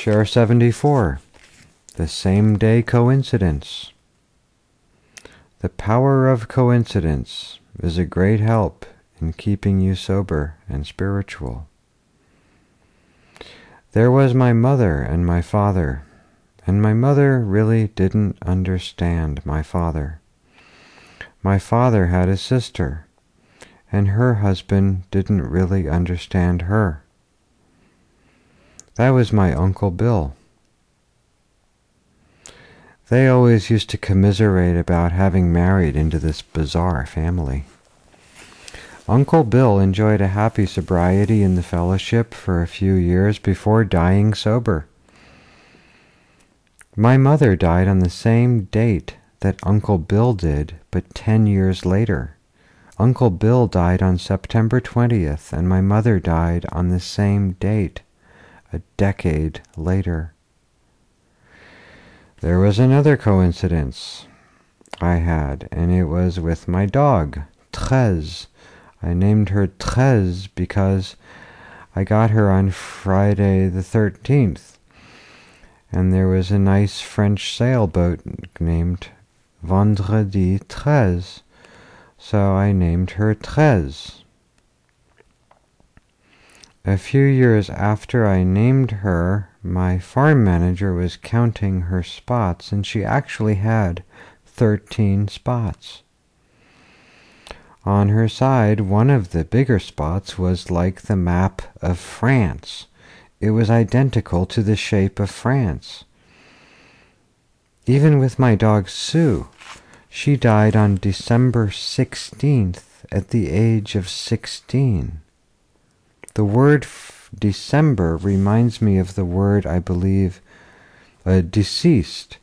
Share 74. The same day coincidence. The power of coincidence is a great help in keeping you sober and spiritual. There was my mother and my father, and my mother really didn't understand my father. My father had a sister, and her husband didn't really understand her. That was my Uncle Bill. They always used to commiserate about having married into this bizarre family. Uncle Bill enjoyed a happy sobriety in the fellowship for a few years before dying sober. My mother died on the same date that Uncle Bill did, but 10 years later. Uncle Bill died on September 20th, and my mother died on the same date, a decade later. There was another coincidence I had, and it was with my dog, Treize. I named her Treize because I got her on Friday the 13th, and there was a nice French sailboat named Vendredi 13, so I named her Treize. A few years after I named her, my farm manager was counting her spots, and she actually had 13 spots. On her side, one of the bigger spots was like the map of France. It was identical to the shape of France. Even with my dog Sue, she died on December 16th at the age of 16. The word December reminds me of the word, I believe, deceased.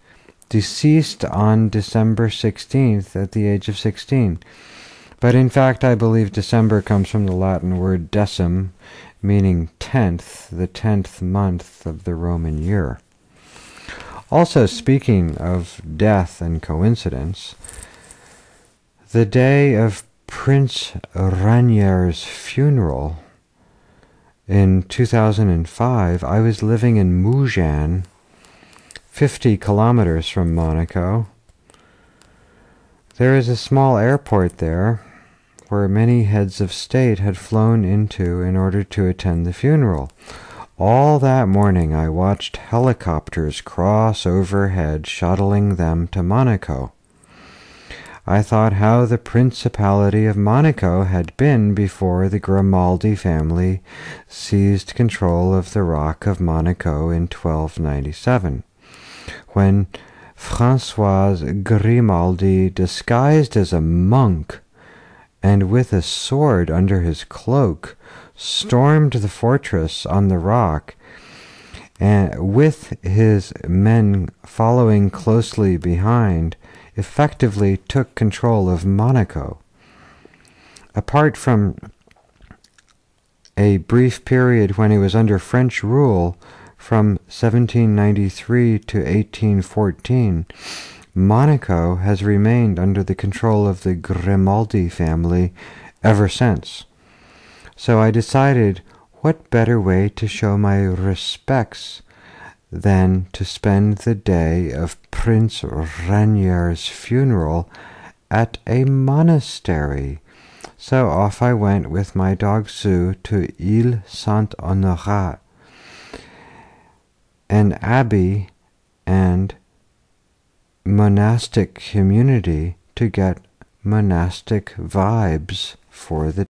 Deceased on December 16th at the age of 16. But in fact, I believe December comes from the Latin word decim, meaning 10th, the 10th month of the Roman year. Also, speaking of death and coincidence, the day of Prince Ranier's funeral in 2005, I was living in Mougins, 50 kilometers from Monaco. There is a small airport there where many heads of state had flown into in order to attend the funeral. All that morning I watched helicopters cross overhead, shuttling them to Monaco. I thought how the Principality of Monaco had been before the Grimaldi family seized control of the Rock of Monaco in 1297, when François Grimaldi, disguised as a monk and with a sword under his cloak, stormed the fortress on the rock, and with his men following closely behind, effectively took control of Monaco. Apart from a brief period when he was under French rule from 1793 to 1814, Monaco has remained under the control of the Grimaldi family ever since. So I decided, what better way to show my respects than to spend the day of Prince Ranier's funeral at a monastery. So off I went with my dog Sue to Ile Saint-Honorat, an abbey and monastic community, to get monastic vibes for the